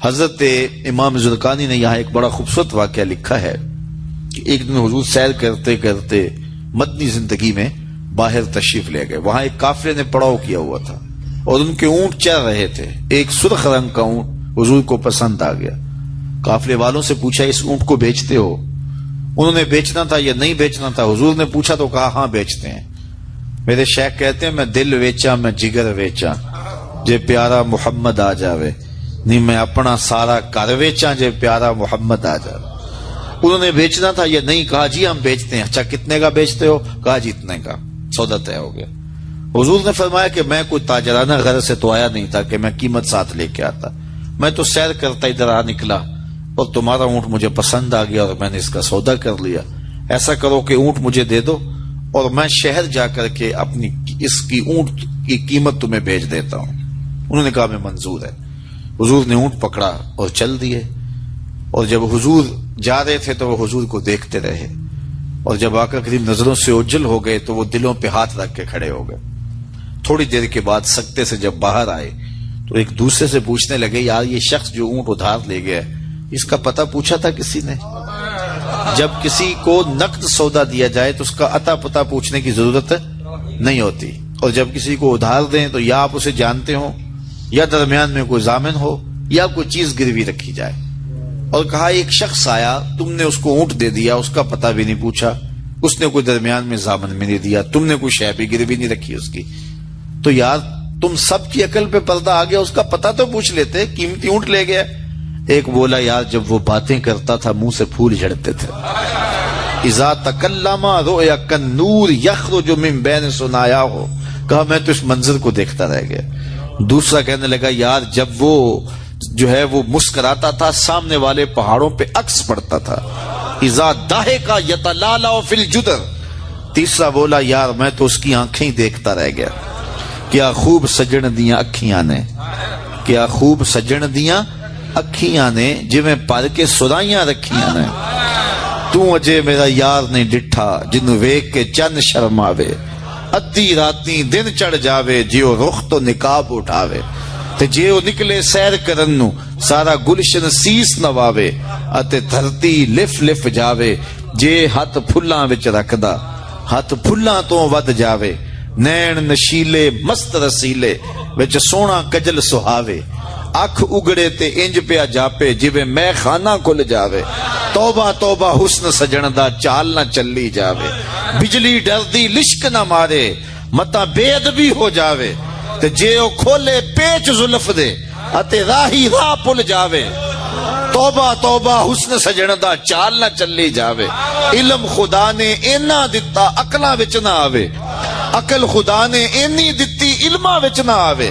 حضرت امام زرقانی نے یہاں ایک بڑا خوبصورت واقعہ لکھا ہے کہ ایک دن حضور سیر کرتے کرتے مدنی زندگی میں باہر تشریف لے گئے. وہاں ایک قافلے نے پڑاؤ کیا ہوا تھا اور ان کے اونٹ چل رہے تھے. ایک سرخ رنگ کا اونٹ حضور کو پسند آ گیا. قافلے والوں سے پوچھا اس اونٹ کو بیچتے ہو؟ انہوں نے بیچنا تھا یا نہیں بیچنا تھا. حضور نے پوچھا تو کہا ہاں بیچتے ہیں. میرے شیخ کہتے ہیں میں دل ویچا میں جگر ویچا جے پیارا محمد آ جاوے, نہیں میں اپنا سارا کر ویچا جے پیارا محمد آ جاوے. انہوں نے بیچنا تھا یا نہیں؟ کہا جی ہم بیچتے ہیں. اچھا کتنے کا بیچتے ہو؟ کہا جی اتنے کا. سودا طے ہو گیا. حضور نے فرمایا کہ میں کوئی تاجرانہ غرض سے تو آیا نہیں تھا کہ میں قیمت ساتھ لے کے آتا. میں تو سیر کرتا ادھر آ نکلا اور تمہارا اونٹ مجھے پسند آ گیا اور میں نے اس کا سودا کر لیا. ایسا کرو کہ اونٹ مجھے دے دو اور میں شہر جا کر کے اپنی اس کی اونٹ کی قیمت تمہیں بھیج دیتا ہوں. انہوں نے کہا میں منظور ہے. حضور نے اونٹ پکڑا اور چل دیے. اور جب حضور جا رہے تھے تو وہ حضور کو دیکھتے رہے اور جب آقا کریم نظروں سے اوجھل ہو گئے تو وہ دلوں پہ ہاتھ رکھ کے کھڑے ہو گئے. تھوڑی دیر کے بعد سکتے سے جب باہر آئے تو ایک دوسرے سے پوچھنے لگے یار یہ شخص جو اونٹ ادھار لے گیا اس کا پتہ پوچھا تھا کسی نے؟ جب کسی کو نقد سودا دیا جائے تو اس کا عطا پتہ پوچھنے کی ضرورت نہیں ہوتی, اور جب کسی کو ادھار دیں تو یا آپ اسے جانتے ہو یا درمیان میں کوئی ضامن ہو یا کوئی چیز گروی رکھی جائے. اور کہا ایک شخص آیا, تم نے اس کو اونٹ دے دیا, اس کا پتہ بھی نہیں پوچھا, اس نے کوئی درمیان میں ضامن میں نہیں دیا, تم نے کوئی شے بھی گروی نہیں رکھی اس کی, تو یار تم سب کی عقل پہ پردہ آ گیا, اس کا پتہ تو پوچھ لیتے, قیمتی اونٹ لے گیا. ایک بولا یار جب وہ باتیں کرتا تھا منہ سے پھول جھڑتے تھے. اذا تکلم رؤیا کالنور یخرج من بین ثنایا ہو. کہا میں تو اس منظر کو دیکھتا رہ گیا. دوسرا کہنے لگا یار جب وہ جو ہے وہ مسکراتا تھا سامنے والے پہاڑوں پہ عکس پڑتا تھا. اذا ضحک یتلالع فی الجدر. تیسرا بولا یار میں تو اس کی آنکھیں دیکھتا رہ گیا. کیا خوب سجن دیاں اکھیاں نے, کیا خوب سجن دیاں اکھیاں نے جویں پر کے سرائیاں رکھیاں نے. تو اجے میرا یار نہیں ڈٹھا جنوں ویکھ کے چن شرماوے. ادھی راتی دن چڑھ جاوے جیو رخ تو نقاب اٹھاوے. تے جیو نکلے سیر کرن نو سارا گلشن سیس نواوے. اتے دھرتی لف لف جاوے جے ہاتھ پھلاں وچ رکھدا ہاتھ پھلاں تو ود جاوے. نین نشیلے مست رسیلے وچ سونا کجل سہاوے. اکھ اگڑے تے انج پیا جاپے جویں میں خانہ کھل جاوے. توبہ توبہ حسن سجن دا چال نہ چلی جاوے. بجلی ڈردی لشک نہ مارے متا بے ادبی ہو جاوے. تے جے او کھولے پیچ زلف دے اتے راہی راہ پل جاوے. توبہ توبہ حسن سجن دا چال نہ چلی جاوے. علم خدا نے اینا دتا عقلاں وچ نہ آوے. عقل خدا نے اینی دتی علماں وچ نہ آوے.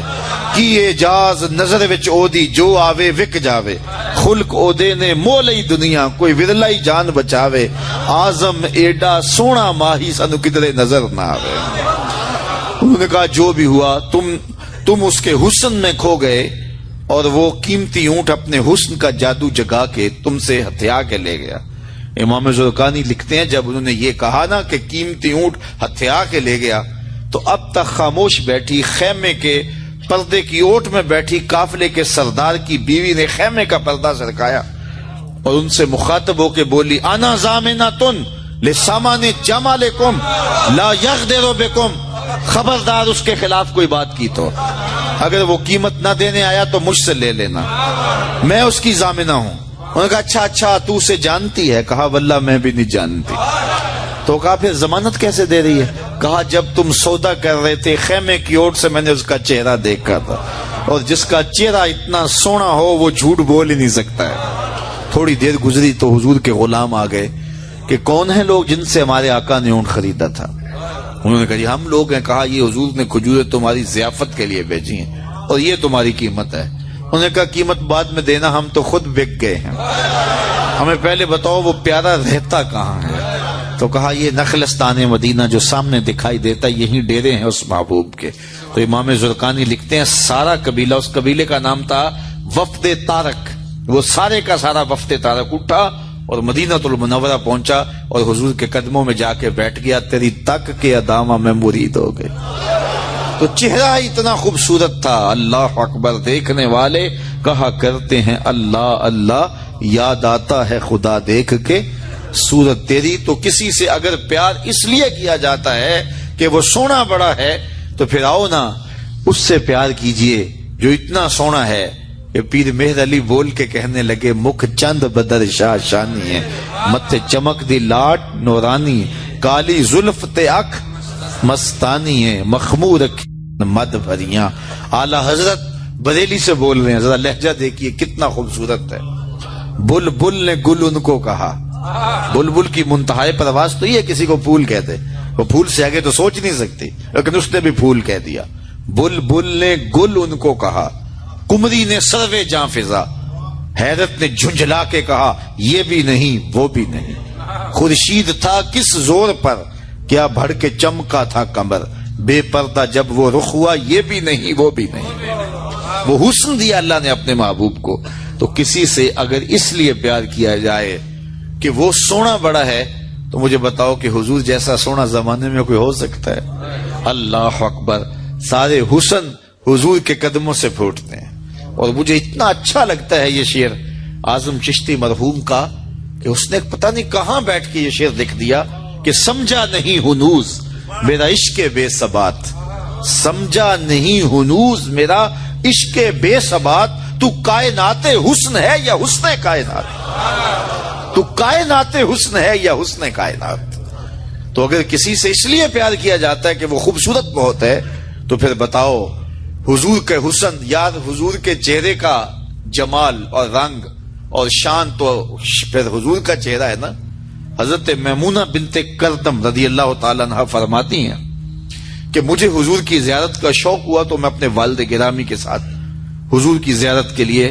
کی اعجاز نظر وچ او دی جو آوے وک جاوے. خلق او دے نے مول ہی دنیا کوئی ورلا ہی جان بچاوے. آزم ایڈا سونا ماہی سانو کدھرے نظر نہ آوے. انہوں نے کہا جو بھی ہوا تم اس کے حسن میں کھو گئے اور وہ قیمتی اونٹ اپنے حسن کا جادو جگا کے تم سے ہتھیا کے لے گیا. امام زرقانی لکھتے ہیں جب انہوں نے یہ کہا نا کہ قیمتی اونٹ ہتھیا کے لے گیا تو اب تک خاموش بیٹھی خیمے کے پردے کی اوٹ میں بیٹھی قافلے کے سردار کی بیوی نے خیمے کا پردہ سرکایا اور ان سے مخاطب ہو کے بولی انا ضامنۃ لسامان جمالکم لا یغدر بکم. خبردار اس کے خلاف کوئی بات کی تو اگر وہ قیمت نہ دینے آیا تو مجھ سے لے لینا, میں اس کی ضامنہ ہوں. انہوں نے کہا اچھا تو اسے جانتی ہے؟ کہا واللہ میں بھی نہیں جانتی. تو کہا پھر ضمانت کیسے دے رہی ہے؟ کہا جب تم سودا کر رہے تھے خیمے کی اوٹ سے میں نے اس کا چہرہ دیکھا تھا اور جس کا چہرہ اتنا سونا ہو وہ جھوٹ بول ہی نہیں سکتا ہے. تھوڑی دیر گزری تو حضور کے غلام آ گئے کہ کون ہیں لوگ جن سے ہمارے آقا نے اونٹ خریدا تھا. انہوں نے کہا جی ہم لوگ ہیں. کہا یہ حضور نے کھجوریں تمہاری ضیافت کے لیے بھیجی ہیں اور یہ تمہاری قیمت ہے. انہوں نے کہا قیمت بعد میں دینا, ہم تو خود بک گئے ہیں, ہمیں پہلے بتاؤ وہ پیارا رہتا کہاں ہے. تو کہا یہ نخلستان مدینہ جو سامنے دکھائی دیتا یہی ڈیرے ہیں اس محبوب کے. تو امام زرقانی لکھتے ہیں سارا قبیلہ, اس قبیلے کا نام تھا وفد طارق, وہ سارے کا سارا وفد طارق اٹھا اور مدینہ المنورہ پہنچا اور حضور کے قدموں میں جا کے بیٹھ گیا. تیری تک کے ادامہ میں مرید ہو گئے. تو چہرہ اتنا خوبصورت تھا, اللہ اکبر, دیکھنے والے کہا کرتے ہیں اللہ اللہ، یاد آتا ہے خدا دیکھ کے صورت تیری۔ تو کسی سے اگر پیار اس لیے کیا جاتا ہے کہ وہ سونا بڑا ہے، تو پھر آؤ نا اس سے پیار کیجئے جو اتنا سونا ہے کہ پیر مہر علی بول کے کہنے لگے، مکھ چند بدر شاہ شانی ہے، مت چمک دی لاٹ نورانی، کالی زلف تے اکھ مستانی ہے، مخمور مد بھریاں۔ اعلی حضرت بریلی سے بول رہے ہیں، ذرا لہجہ دیکھیے کتنا خوبصورت ہے۔ بلبل نے گل ان کو کہا، بلبل کی منتہائی پرواز تو یہ کسی کو پھول کہتے، وہ پھول سے آگے تو سوچ نہیں سکتی، لیکن اس نے بھی پھول کہہ دیا۔ بلبل نے گل ان کو کہا، کمری نے سروے جاں فضا، حیرت نے جھنجھلا کے کہا یہ بھی نہیں وہ بھی نہیں، خورشید تھا کس زور پر کیا بھڑ کے چمکا تھا کمر، بے پردہ جب وہ رخ ہوا یہ بھی نہیں وہ بھی نہیں۔ وہ حسن دیا اللہ نے اپنے محبوب کو۔ تو کسی سے اگر اس لیے پیار کیا جائے کہ وہ سونا بڑا ہے، تو مجھے بتاؤ کہ حضور جیسا سونا زمانے میں کوئی ہو سکتا ہے؟ اللہ اکبر، سارے حسن حضور کے قدموں سے پھوٹتے ہیں۔ اور مجھے اتنا اچھا لگتا ہے یہ شعر اعظم چشتی مرحوم کا کہ اس نے پتہ نہیں کہاں بیٹھ کے یہ شعر لکھ دیا کہ سمجھا نہیں ہنوز میرا عشق بے ثبات، سمجھا نہیں ہنوز میرا عشق بے ثبات، تو کائنات حسن ہے یا حسن کائنات، تو کائنات حسن ہے یا حسن کائنات۔ تو اگر کسی سے اس لیے پیار کیا جاتا ہے کہ وہ خوبصورت بہت ہے، تو پھر بتاؤ حضور کے حسن، یاد حضور کے چہرے کا جمال اور رنگ اور شان تو پھر حضور کا چہرہ ہے نا۔ حضرت میمونہ بنت کردم رضی اللہ تعالیٰ عنہ فرماتی ہیں کہ مجھے حضور کی زیارت کا شوق ہوا تو میں اپنے والد گرامی کے ساتھ حضور کی زیارت کے لیے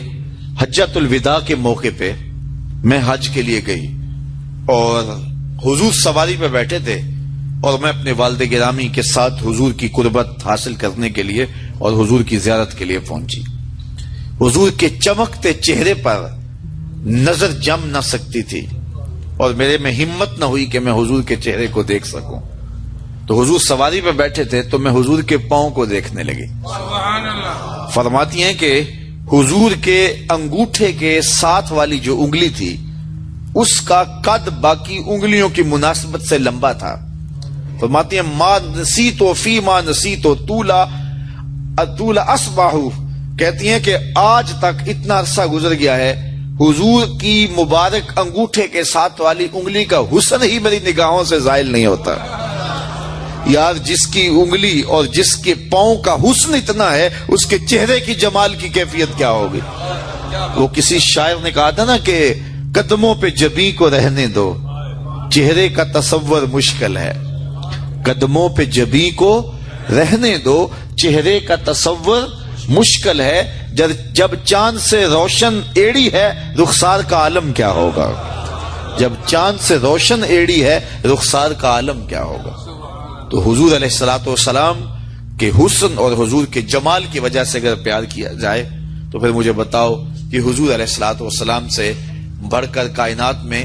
حجۃ الوداع کے موقع پہ میں حج کے لیے گئی، اور حضور سواری پہ بیٹھے تھے اور میں اپنے والد گرامی کے ساتھ حضور کی قربت حاصل کرنے کے لیے اور حضور کی زیارت کے لیے پہنچی۔ حضور کے چمکتے چہرے پر نظر جم نہ سکتی تھی اور میرے میں ہمت نہ ہوئی کہ میں حضور کے چہرے کو دیکھ سکوں۔ تو حضور سواری پہ بیٹھے تھے تو میں حضور کے پاؤں کو دیکھنے لگی۔ فرماتی ہیں کہ حضور کے انگوٹھے کے ساتھ والی جو انگلی تھی اس کا قد باقی انگلیوں کی مناسبت سے لمبا تھا۔ فرماتی ہیں ما نسیتو فی ما نسیتو طول اصباحو، کہتی ہیں کہ آج تک اتنا عرصہ گزر گیا ہے، حضور کی مبارک انگوٹھے کے ساتھ والی انگلی کا حسن ہی میری نگاہوں سے زائل نہیں ہوتا۔ یار جس کی انگلی اور جس کے پاؤں کا حسن اتنا ہے، اس کے چہرے کی جمال کی کیفیت کیا ہوگی؟ وہ کسی شاعر نے کہا تھا نا کہ قدموں پہ جبیں کو رہنے دو، چہرے کا تصور مشکل ہے۔ قدموں پہ جبیں کو رہنے دو، چہرے کا تصور مشکل ہے، جب چاند سے روشن ایڑی ہے رخسار کا عالم کیا ہوگا؟ جب چاند سے روشن ایڑی ہے رخسار کا عالم کیا ہوگا؟ تو حضور علیہ الصلوۃ والسلام کے حسن اور حضور کے جمال کی وجہ سے اگر پیار کیا جائے تو پھر مجھے بتاؤ کہ حضور علیہ الصلوۃ والسلام سے بڑھ کر کائنات میں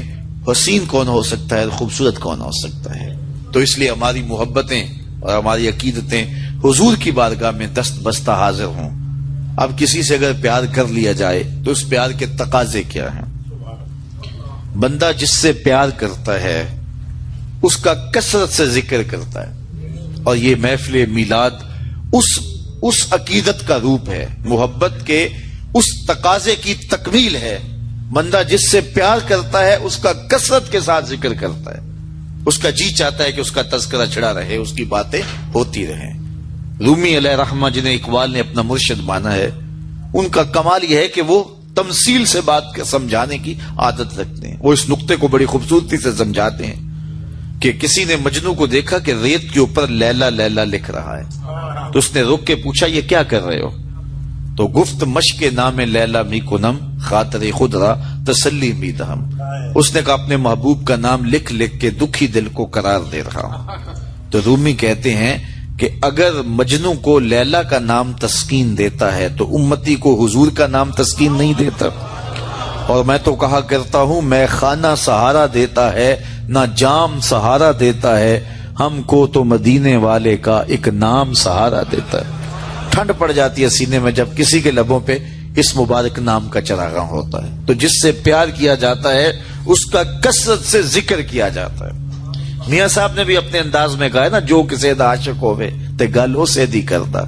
حسین کون ہو سکتا ہے، خوبصورت کون ہو سکتا ہے؟ تو اس لیے ہماری محبتیں اور ہماری عقیدتیں حضور کی بارگاہ میں دست بستہ حاضر ہوں۔ اب کسی سے اگر پیار کر لیا جائے تو اس پیار کے تقاضے کیا ہیں؟ بندہ جس سے پیار کرتا ہے اس کا کثرت سے ذکر کرتا ہے، اور یہ محفل میلاد اس عقیدت کا روپ ہے، محبت کے اس تقاضے کی تکمیل ہے۔ بندہ جس سے پیار کرتا ہے اس کا کثرت کے ساتھ ذکر کرتا ہے، اس کا جی چاہتا ہے کہ اس کا تذکرہ چھڑا رہے، اس کی باتیں ہوتی رہیں۔ رومی علیہ رحمہ جنہیں اقبال نے اپنا مرشد مانا ہے، ان کا کمال یہ ہے کہ وہ تمثیل سے بات سمجھانے کی عادت رکھتے ہیں۔ وہ اس نقطے کو بڑی خوبصورتی سے سمجھاتے ہیں کہ کسی نے مجنو کو دیکھا کہ ریت کے اوپر لیلا لیلا لکھ رہا ہے، تو اس نے رک کے پوچھا یہ کیا کر رہے ہو؟ تو گفت مشق نام لیلا می کنم خاطر خود را تسلی می دہم، اس نے کہا اپنے محبوب کا نام لکھ لکھ کے دکھی دل کو قرار دے رہا ہوں۔ تو رومی کہتے ہیں کہ اگر مجنو کو لیلا کا نام تسکین دیتا ہے تو امتی کو حضور کا نام تسکین نہیں دیتا۔ اور میں تو کہا کرتا ہوں میں خانہ سہارا دیتا ہے نہ جام سہارا دیتا ہے، ہم کو تو مدینے والے کا ایک نام سہارا دیتا ہے۔ ٹھنڈ پڑ جاتی ہے سینے میں جب کسی کے لبوں پہ اس مبارک نام کا چراغاں ہوتا ہے. تو جس سے پیار کیا جاتا ہے اس کا کثرت سے ذکر کیا جاتا ہے. میاں صاحب نے بھی اپنے انداز میں کہا ہے نا, جو کسی دا عاشق ہوئے تے گالو سے دی کردا,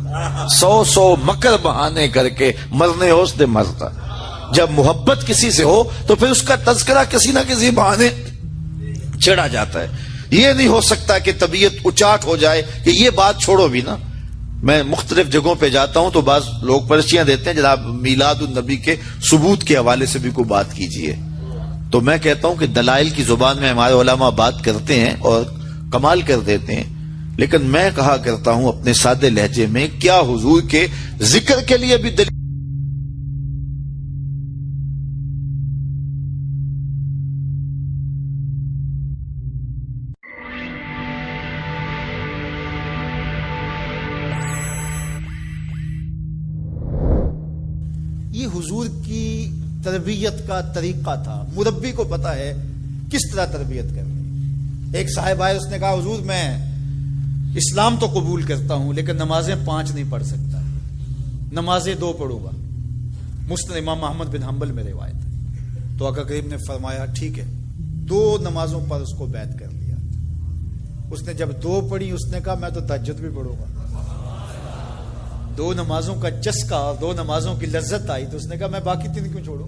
100 مکر بہانے کر کے مرنے ہوس دے مرتا. جب محبت کسی سے ہو تو پھر اس کا تذکرہ کسی نہ کسی بہانے چھڑا جاتا ہے. یہ نہیں ہو سکتا کہ طبیعت اچاٹ ہو جائے کہ یہ بات چھوڑو بھی نا. میں مختلف جگہوں پہ جاتا ہوں تو بعض لوگ پرچیاں دیتے ہیں جناب میلاد النبی کے ثبوت کے حوالے سے بھی کوئی بات کیجئے. تو میں کہتا ہوں کہ دلائل کی زبان میں ہمارے علماء بات کرتے ہیں اور کمال کر دیتے ہیں, لیکن میں کہا کرتا ہوں اپنے سادے لہجے میں, کیا حضور کے ذکر کے لیے بھی دلیل یہ حضور کی تربیت کا طریقہ تھا. مربی کو پتا ہے کس طرح تربیت کرنی. ایک صاحب آئے, اس نے کہا حضور میں اسلام تو قبول کرتا ہوں لیکن نمازیں 5 نہیں پڑھ سکتا, نمازیں 2 پڑھوں گا. مسند امام احمد بن حنبل میں روایت ہے. تو آقا کریم نے فرمایا ٹھیک ہے, 2 نمازوں پر اس کو بیعت کر لیا. اس نے جب 2 پڑھی اس نے کہا میں تو تہجد بھی پڑھوں گا. 2 نمازوں کا چسکا اور 2 نمازوں کی لذت آئی تو اس نے کہا میں باقی 3 کیوں چھوڑوں.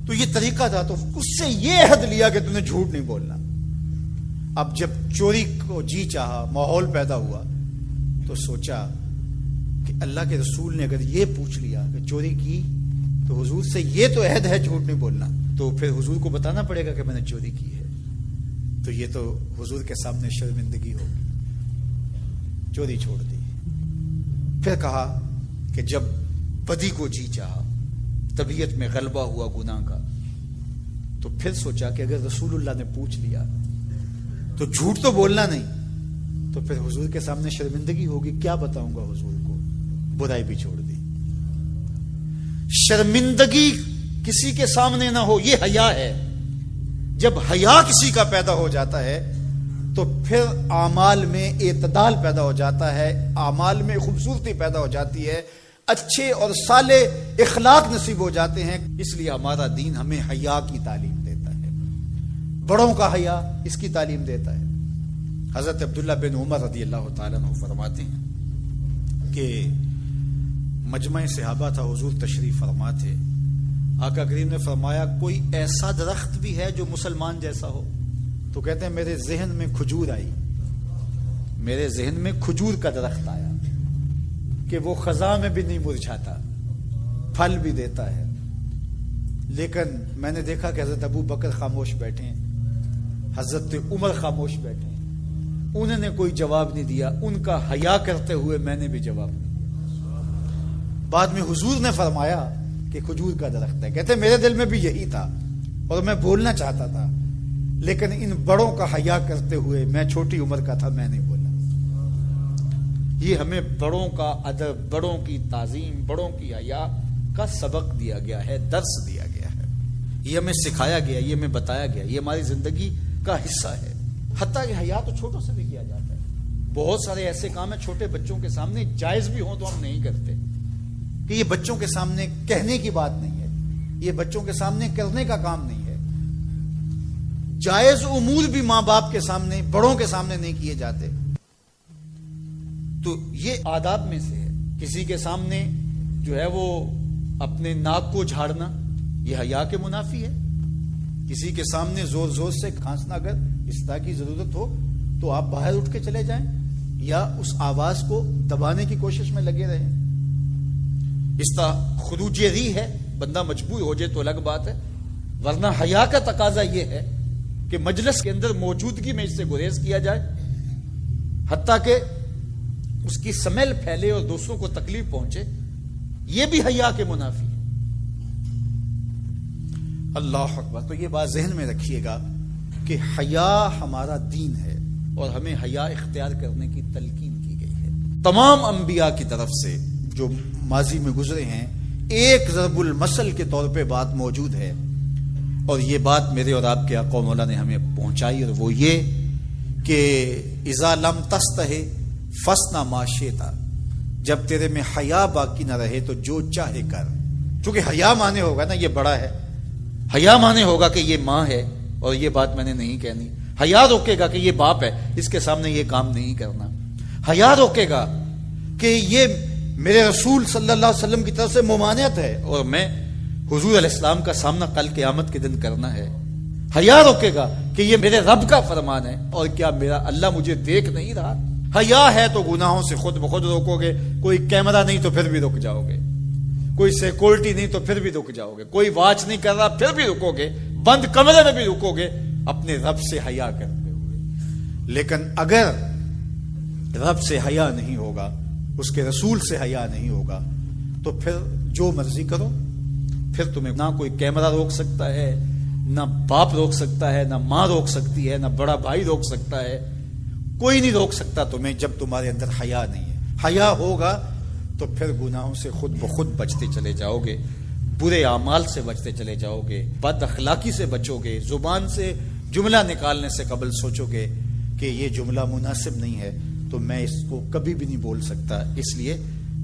تو یہ طریقہ تھا. تو اس سے یہ عہد لیا کہ تم نے جھوٹ نہیں بولنا. اب جب چوری کو جی چاہا, ماحول پیدا ہوا, تو سوچا کہ اللہ کے رسول نے اگر یہ پوچھ لیا کہ چوری کی تو حضور سے یہ تو عہد ہے جھوٹ نہیں بولنا, تو پھر حضور کو بتانا پڑے گا کہ میں نے چوری کی ہے. تو یہ تو حضور کے سامنے شرمندگی ہوگی. چوری چھوڑ دی. پھر کہا کہ جب بدی کو جی چاہا, طبیعت میں غلبہ ہوا گناہ کا, تو پھر سوچا کہ اگر رسول اللہ نے پوچھ لیا تو جھوٹ تو بولنا نہیں, تو پھر حضور کے سامنے شرمندگی ہوگی, کیا بتاؤں گا حضور کو. برائی بھی چھوڑ دی. شرمندگی کسی کے سامنے نہ ہو, یہ حیا ہے. جب حیا کسی کا پیدا ہو جاتا ہے تو پھر اعمال میں اعتدال پیدا ہو جاتا ہے, اعمال میں خوبصورتی پیدا ہو جاتی ہے, اچھے اور صالح اخلاق نصیب ہو جاتے ہیں. اس لیے ہمارا دین ہمیں حیا کی تعلیم دیتا ہے, بڑوں کا حیا اس کی تعلیم دیتا ہے. حضرت عبداللہ بن عمر رضی اللہ تعالیٰ عنہ فرماتے ہیں کہ مجمع صحابہ تھا, حضور تشریف فرما تھے. آقا کریم نے فرمایا کوئی ایسا درخت بھی ہے جو مسلمان جیسا ہو؟ تو کہتے ہیں میرے ذہن میں کھجور آئی, میرے ذہن میں کھجور کا درخت آیا کہ وہ خزاں میں بھی نہیں مرجھاتا, پھل بھی دیتا ہے. لیکن میں نے دیکھا کہ حضرت ابو بکر خاموش بیٹھے ہیں, حضرت عمر خاموش بیٹھے ہیں, انہوں نے کوئی جواب نہیں دیا. ان کا حیا کرتے ہوئے میں نے بھی جواب نہیں دیا. بعد میں حضور نے فرمایا کہ کھجور کا درخت ہے. کہتے میرے دل میں بھی یہی تھا اور میں بولنا چاہتا تھا, لیکن ان بڑوں کا حیا کرتے ہوئے, میں چھوٹی عمر کا تھا, میں نہیں بولا. یہ ہمیں بڑوں کا ادب, بڑوں کی تعظیم, بڑوں کی حیا کا سبق دیا گیا ہے, درس دیا گیا ہے. یہ ہمیں سکھایا گیا, یہ ہمیں بتایا گیا, یہ ہماری زندگی کا حصہ ہے. حتیٰ کہ حیا تو چھوٹوں سے بھی کیا جاتا ہے. بہت سارے ایسے کام ہیں چھوٹے بچوں کے سامنے جائز بھی ہوں تو ہم نہیں کرتے, کہ یہ بچوں کے سامنے کہنے کی بات نہیں ہے, یہ بچوں کے سامنے کرنے کا کام نہیں ہے. جائز امور بھی ماں باپ کے سامنے, بڑوں کے سامنے نہیں کیے جاتے. تو یہ آداب میں سے ہے. کسی کے سامنے جو ہے وہ اپنے ناک کو جھاڑنا, یہ حیا کے منافی ہے. کسی کے سامنے زور زور سے کھانسنا, اگر اس طرح کی ضرورت ہو تو آپ باہر اٹھ کے چلے جائیں یا اس آواز کو دبانے کی کوشش میں لگے رہیں. اس طرح خروج ری ہے, بندہ مجبور ہو جائے تو الگ بات ہے, ورنہ حیا کا تقاضا یہ ہے کہ مجلس کے اندر موجودگی میں اس سے گریز کیا جائے, حتیٰ کہ اس کی سمیل پھیلے اور دوسروں کو تکلیف پہنچے. یہ بھی حیا کے منافی ہے. اللہ اکبر. تو یہ بات ذہن میں رکھیے گا کہ حیا ہمارا دین ہے اور ہمیں حیا اختیار کرنے کی تلقین کی گئی ہے. تمام انبیاء کی طرف سے جو ماضی میں گزرے ہیں, ایک ضرب المثل کے طور پہ بات موجود ہے, اور یہ بات میرے اور آپ کے آقا مولا نے ہمیں پہنچائی, اور وہ یہ کہ اذا لم تستحی فاصنع ما شئت. جب تیرے میں حیا باقی نہ رہے تو جو چاہے کر. چونکہ حیا مانے ہوگا نا یہ بڑا ہے, حیا مانے ہوگا کہ یہ ماں ہے اور یہ بات میں نے نہیں کہنی, حیا روکے گا کہ یہ باپ ہے اس کے سامنے یہ کام نہیں کرنا, حیا روکے گا کہ یہ میرے رسول صلی اللہ علیہ وسلم کی طرف سے ممانعت ہے اور میں حضور علیہ السلام کا سامنا کل قیامت کے دن کرنا ہے. حیا روکے گا کہ یہ میرے رب کا فرمان ہے اور کیا میرا اللہ مجھے دیکھ نہیں رہا. حیا ہے تو گناہوں سے خود بخود روکو گے. کوئی کیمرہ نہیں تو پھر بھی رک جاؤ گے, کوئی سیکورٹی نہیں تو پھر بھی رک جاؤ گے, کوئی واچ نہیں کر رہا پھر بھی رکو گے, بند کمرے میں بھی رکو گے اپنے رب سے حیا کرتے ہوئے. لیکن اگر رب سے حیا نہیں ہوگا, اس کے رسول سے حیا نہیں ہوگا, تو پھر جو مرضی کرو. پھر تمہیں نہ کوئی کیمرہ روک سکتا ہے, نہ باپ روک سکتا ہے, نہ ماں روک سکتی ہے, نہ بڑا بھائی روک سکتا ہے. کوئی نہیں روک سکتا تمہیں جب تمہارے اندر حیا نہیں ہے. حیا ہوگا تو پھر گناہوں سے خود بخود بچتے چلے جاؤ گے, برے اعمال سے بچتے چلے جاؤ گے, بد اخلاقی سے بچو گے. زبان سے جملہ نکالنے سے قبل سوچو گے کہ یہ جملہ مناسب نہیں ہے تو میں اس کو کبھی بھی نہیں بول سکتا, اس لیے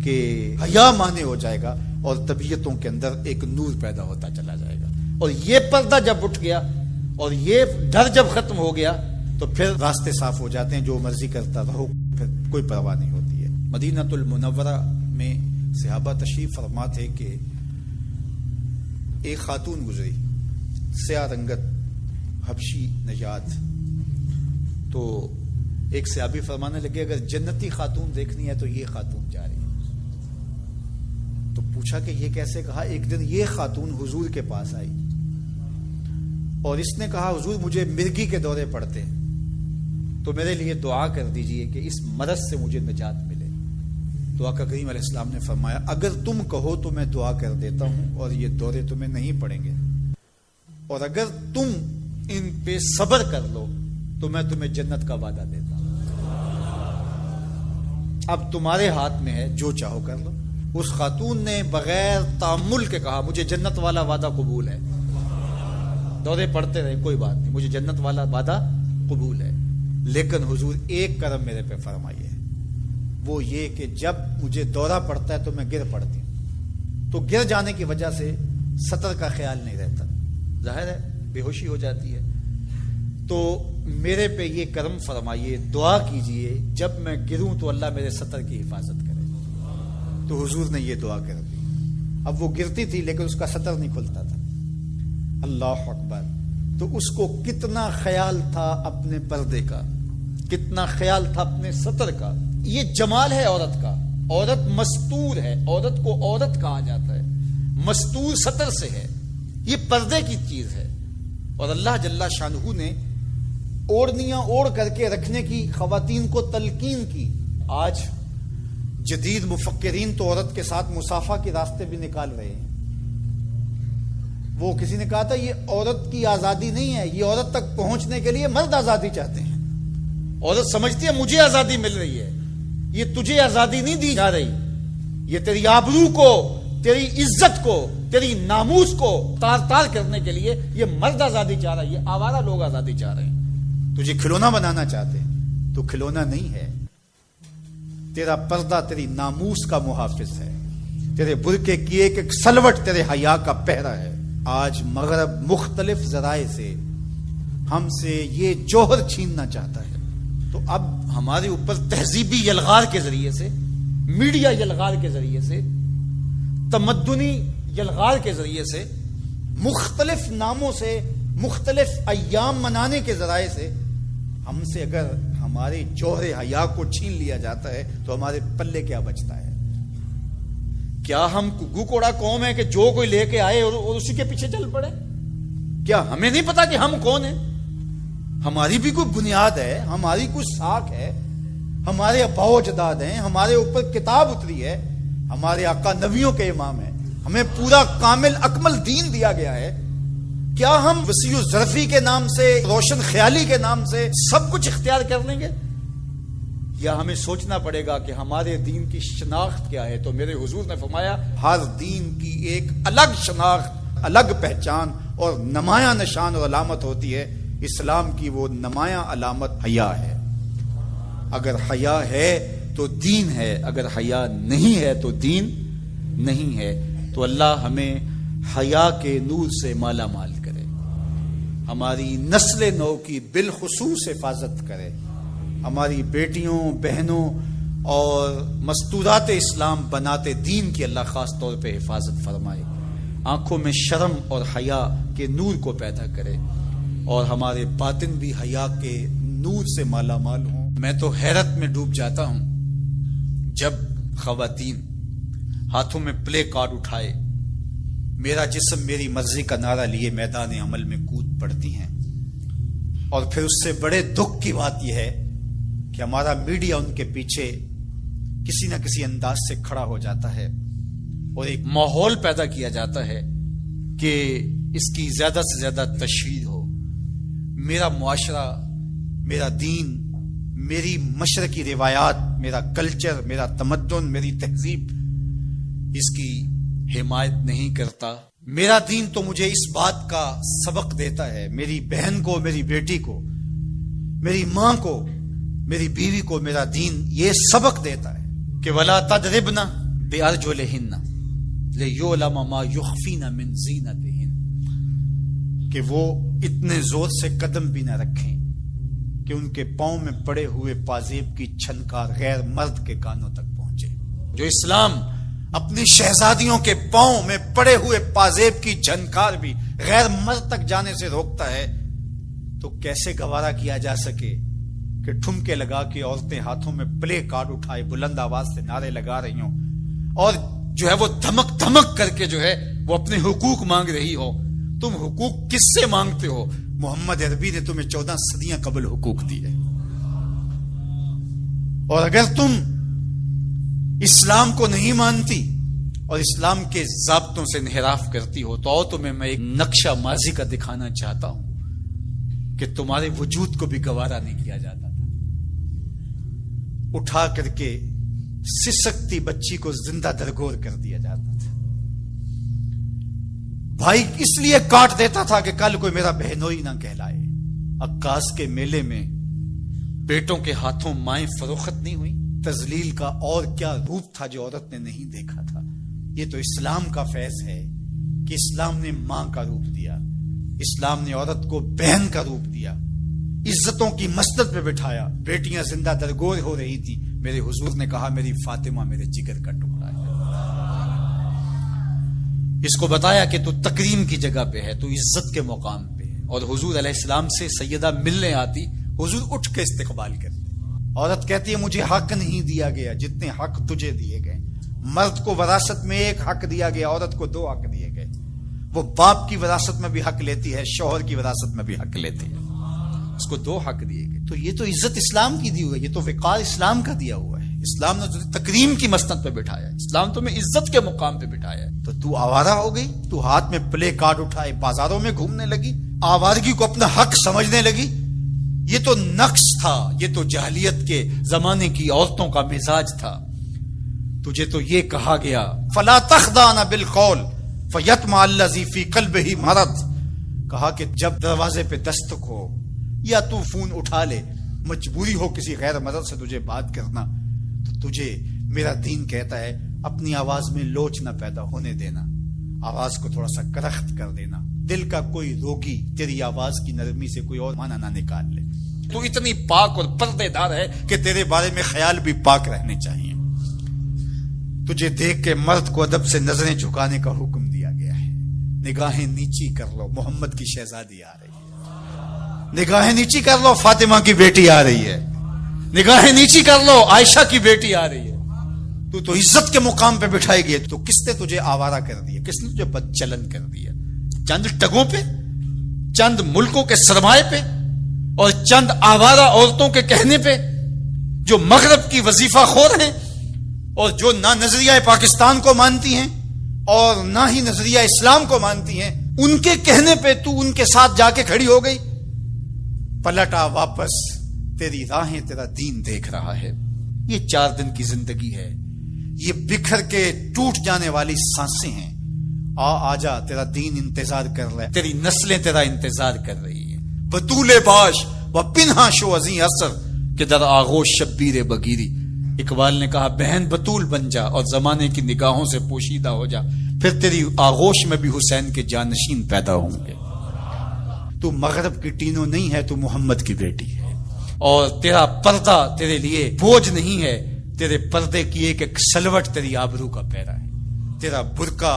کہ حیا مانے ہو جائے گا اور طبیعتوں کے اندر ایک نور پیدا ہوتا چلا جائے گا. اور یہ پردہ جب اٹھ گیا اور یہ ڈر جب ختم ہو گیا تو پھر راستے صاف ہو جاتے ہیں, جو مرضی کرتا رہو, پھر کوئی پرواہ نہیں ہوتی ہے. مدینہ المنورہ میں صحابہ تشریف فرما تھے کہ ایک خاتون گزری, سیاہ رنگت, حبشی نژاد. تو ایک صحابی فرمانے لگے اگر جنتی خاتون دیکھنی ہے تو یہ خاتون جا رہی ہے. تو پوچھا کہ یہ کیسے؟ کہا ایک دن یہ خاتون حضور کے پاس آئی اور اس نے کہا حضور مجھے مرگی کے دورے پڑتے ہیں تو میرے لیے دعا کر دیجئے کہ اس مرض سے مجھے نجات ملے. تو آقا کریم علیہ السلام نے فرمایا اگر تم کہو تو میں دعا کر دیتا ہوں اور یہ دورے تمہیں نہیں پڑیں گے, اور اگر تم ان پہ صبر کر لو تو میں تمہیں جنت کا وعدہ دیتا ہوں. اب تمہارے ہاتھ میں ہے, جو چاہو کر لو. اس خاتون نے بغیر تامل کے کہا مجھے جنت والا وعدہ قبول ہے. دورے پڑتے رہے کوئی بات نہیں, مجھے جنت والا وعدہ قبول ہے, لیکن حضور ایک کرم میرے پہ فرمائیے, وہ یہ کہ جب مجھے دورہ پڑتا ہے تو میں گر پڑتی ہوں, تو گر جانے کی وجہ سے سطر کا خیال نہیں رہتا, ظاہر ہے بے ہوشی ہو جاتی ہے. تو میرے پہ یہ کرم فرمائیے, دعا کیجئے جب میں گروں تو اللہ میرے سطر کی حفاظت کرے. تو حضور نے یہ دعا کر دی. اب وہ گرتی تھی لیکن اس کا سطر نہیں کھلتا تھا. اللہ اکبر. تو اس کو کتنا خیال تھا اپنے پردے کا, کتنا خیال تھا اپنے سطر کا. یہ جمال ہے عورت کا. عورت مستور ہے, عورت کو عورت کہا جاتا ہے, مستور سطر سے ہے, یہ پردے کی چیز ہے. اور اللہ جل شانہ نے اوڑھنیاں اوڑھ کر کے رکھنے کی خواتین کو تلقین کی. آج جدید مفکرین تو عورت کے ساتھ مصافحہ کے راستے بھی نکال رہے ہیں. وہ کسی نے کہا تھا یہ عورت کی آزادی نہیں ہے, یہ عورت تک پہنچنے کے لیے مرد آزادی چاہتے ہیں. عورت سمجھتی ہے مجھے آزادی مل رہی ہے, یہ تجھے آزادی نہیں دی جا رہی, یہ تیری آبرو کو, تیری عزت کو, تیری ناموس کو تار تار کرنے کے لیے یہ مرد آزادی چاہ رہا ہے, یہ آوارہ لوگ آزادی چاہ رہے ہیں. تجھے کھلونا بنانا چاہتے ہیں, تو کھلونا نہیں ہے. تیرا پردہ تیری ناموس کا محافظ ہے, تیرے برقعے کی ایک ایک سلوٹ تیرے حیا کا پہرا ہے. آج مغرب مختلف ذرائع سے ہم سے یہ جوہر چھیننا چاہتا ہے. تو اب ہمارے اوپر تہذیبی یلغار کے ذریعے سے, میڈیا یلغار کے ذریعے سے, تمدنی یلغار کے ذریعے سے, مختلف ناموں سے, مختلف ایام منانے کے ذرائع سے ہم سے اگر ہمارے جوہر حیا کو چھین لیا جاتا ہے تو ہمارے پلے کیا بچتا ہے؟ کیا ہم گو کوڑا قوم ہے کہ جو کوئی لے کے آئے اور اسی کے پیچھے چل پڑے؟ کیا ہمیں نہیں پتا کہ ہم کون ہیں؟ ہماری بھی کوئی بنیاد ہے, ہماری کوئی ساکھ ہے, ہمارے ابا و اجداد ہیں, ہمارے اوپر کتاب اتری ہے, ہمارے آقا نبیوں کے امام ہیں, ہمیں پورا کامل اکمل دین دیا گیا ہے. کیا ہم وسیع ظرفی کے نام سے, روشن خیالی کے نام سے سب کچھ اختیار کر لیں گے؟ یا ہمیں سوچنا پڑے گا کہ ہمارے دین کی شناخت کیا ہے؟ تو میرے حضور نے فرمایا ہر دین کی ایک الگ شناخت, الگ پہچان اور نمایاں نشان اور علامت ہوتی ہے. اسلام کی وہ نمایاں علامت حیا ہے. اگر حیا ہے تو دین ہے، اگر حیا نہیں ہے تو دین نہیں ہے۔ تو اللہ ہمیں حیا کے نور سے مالا مال کرے، ہماری نسل نو کی بالخصوص حفاظت کرے، ہماری بیٹیوں بہنوں اور مستورات اسلام بناتے دین کی اللہ خاص طور پہ حفاظت فرمائے، آنکھوں میں شرم اور حیا کے نور کو پیدا کرے، اور ہمارے باطن بھی حیا کے نور سے مالا مال ہوں۔ میں تو حیرت میں ڈوب جاتا ہوں جب خواتین ہاتھوں میں پلے کارڈ اٹھائے میرا جسم میری مرضی کا نعرہ لیے میدان عمل میں کود پڑتی ہیں، اور پھر اس سے بڑے دکھ کی بات یہ ہے کہ ہمارا میڈیا ان کے پیچھے کسی نہ کسی انداز سے کھڑا ہو جاتا ہے، اور ایک ماحول پیدا کیا جاتا ہے کہ اس کی زیادہ سے زیادہ تشہیر ہو۔ میرا معاشرہ، میرا دین، میری مشرقی روایات، میرا کلچر، میرا تمدن، میری تہذیب اس کی حمایت نہیں کرتا۔ میرا دین تو مجھے اس بات کا سبق دیتا ہے، میری بہن کو، میری بیٹی کو، میری ماں کو، میری بیوی کو میرا دین یہ سبق دیتا ہے کہ وَلَا تَضْرِبْنَ بِأَرْجُلِهِنَّ لِيُعْلَمَ مَا يُخْفِينَ مِنْ زِينَتِهِنَّ، کہ وہ اتنے زور سے قدم بھی نہ رکھیں کہ ان کے پاؤں میں پڑے ہوئے پازیب کی چھنکار غیر مرد کے کانوں تک پہنچے۔ جو اسلام اپنی شہزادیوں کے پاؤں میں پڑے ہوئے پازیب کی جھنکار بھی غیر مرد تک جانے سے روکتا ہے، تو کیسے گوارا کیا جا سکے کہ ٹھمکے لگا کے عورتیں ہاتھوں میں پلے کارڈ اٹھائے بلند آواز سے نعرے لگا رہی ہوں، اور جو ہے وہ دھمک دھمک کر کے جو ہے وہ اپنے حقوق مانگ رہی ہو۔ تم حقوق کس سے مانگتے ہو؟ محمد عربی نے تمہیں 14 صدیاں قبل حقوق دیے، اور اگر تم اسلام کو نہیں مانتی اور اسلام کے ضابطوں سے انحراف کرتی ہو تو تمہیں میں ایک نقشہ ماضی کا دکھانا چاہتا ہوں کہ تمہارے وجود کو بھی گوارا نہیں کیا جاتا تھا۔ اٹھا کر کے سسکتی بچی کو زندہ درگور کر دیا جاتا تھا۔ بھائی اس لیے کاٹ دیتا تھا کہ کل کوئی میرا بہنوئی نہ کہلائے۔ عکاس کے میلے میں بیٹوں کے ہاتھوں مائیں فروخت نہیں ہوئی؟ تذلیل کا اور کیا روپ تھا جو عورت نے نہیں دیکھا تھا؟ یہ تو اسلام کا فیض ہے کہ اسلام نے ماں کا روپ دیا، اسلام نے عورت کو بہن کا روپ دیا، عزتوں کی مسند پہ بٹھایا، بیٹیاں زندہ درگور ہو رہی تھی، میرے حضور نے کہا میری فاطمہ میرے جگر کا ٹکڑا ہے۔ اس کو بتایا کہ تو تکریم کی جگہ پہ ہے، تو عزت کے مقام پہ ہے، اور حضور علیہ السلام سے سیدہ ملنے آتی، حضور اٹھ کے استقبال کرتے۔ عورت کہتی ہے مجھے حق نہیں دیا گیا جتنے حق تجھے دیے گئے۔ مرد کو وراثت میں ایک حق دیا گیا، عورت کو 2 حق دیے گئے۔ وہ باپ کی وراثت میں بھی حق لیتی ہے، شوہر کی وراثت میں بھی حق لیتی ہے، اس کو 2 حق دیے گئے۔ تو یہ تو عزت اسلام کی دی ہوئی ہے، یہ تو وقار اسلام کا دیا ہوا ہے۔ اسلام نے تجھے تکریم کی مسند پہ بٹھایا، اسلام تمہیں عزت کے مقام پہ بٹھایا ہے، تو آوارہ ہو گئی، تو ہاتھ میں پلے کارڈ اٹھائے بازاروں میں گھومنے لگی، آوارگی کو اپنا حق سمجھنے لگی۔ یہ تو نقص تھا، یہ تو جاہلیت کے زمانے کی عورتوں کا مزاج تھا۔ تجھے تو یہ کہا گیا فلا تخضعن بالقول فیطمع الذی فی قلبہ مرض، کہا کہ جب دروازے پہ دستک ہو یا تو فون اٹھا لے، مجبوری ہو کسی غیر مرد سے تجھے بات کرنا، تو تجھے میرا دین کہتا ہے اپنی آواز میں لوچ نہ پیدا ہونے دینا، آواز کو تھوڑا سا کرخت کر دینا، دل کا کوئی روگی تیری آواز کی نرمی سے کوئی اور معنی نہ نکال لے۔ تو اتنی پاک اور پردے دار ہے کہ تیرے بارے میں خیال بھی پاک رہنے چاہیے۔ تجھے دیکھ کے مرد کو ادب سے نظریں جھکانے کا حکم دیا گیا ہے۔ نگاہیں نیچی کر لو، محمد کی شہزادی آ رہی ہے۔ نگاہیں نیچی کر لو، فاطمہ کی بیٹی آ رہی ہے۔ نگاہیں نیچی کر لو، عائشہ کی بیٹی آ رہی ہے۔ تو عزت کے مقام پہ بٹھائی گئی، تو کس نے تجھے آوارہ کر دیا؟ کس نے تجھے بد چلن کر دیا؟ چند ٹگوں پہ، چند ملکوں کے سرمائے پہ، اور چند آوارہ عورتوں کے کہنے پہ جو مغرب کی وظیفہ خور ہیں اور جو نہ نظریہ پاکستان کو مانتی ہیں اور نہ ہی نظریہ اسلام کو مانتی ہیں، ان کے کہنے پہ تو ان کے ساتھ جا کے کھڑی ہو گئی۔ پلٹا واپس، تیری راہیں تیرا دین دیکھ رہا ہے۔ یہ 4 دن کی زندگی ہے، یہ بکھر کے ٹوٹ جانے والی سانسیں ہیں۔ آ جا، تیرا دین انتظار کر رہا ہے، تیری نسلیں تیرا انتظار کر رہی ہیں۔ بطول باش و پنہا شو ازیں اثر کہ در آغوش شبیر بگیری، اقبال نے کہا بہن بطول بن جا اور زمانے کی نگاہوں سے پوشیدہ ہو جا، پھر تیری آغوش میں بھی حسین کے جانشین پیدا ہوں گے۔ تو مغرب کی ٹینو نہیں ہے، تو محمد کی بیٹی ہے، اور تیرا پردہ تیرے لیے بوجھ نہیں ہے، تیرے پردے کی ایک ایک سلوٹ تیری آبرو کا پیرا ہے، تیرا برقع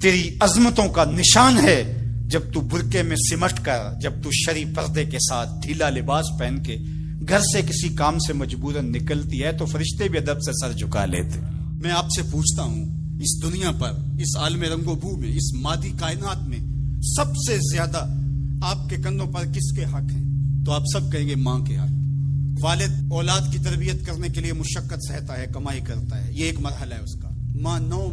تیری عظمتوں کا نشان ہے۔ جب تو برقعے میں سمٹ کر، جب تو شرعی پردے کے ساتھ ڈھیلا لباس پہن کے گھر سے کسی کام سے مجبوراً نکلتی ہے تو فرشتے بھی ادب سے سر جھکا لیتے۔ میں آپ سے پوچھتا ہوں، اس دنیا پر، اس عالم رنگ و بو میں، اس مادی کائنات میں سب سے زیادہ آپ کے کندھوں پر کس کے حق ہیں؟ تو آپ سب کہیں گے ماں کے حق۔ والد اولاد کی تربیت کرنے کے لیے مشقت سہتا ہے، کمائی کرتا ہے، یہ ایک مرحلہ ہے اس کا۔ ماں 9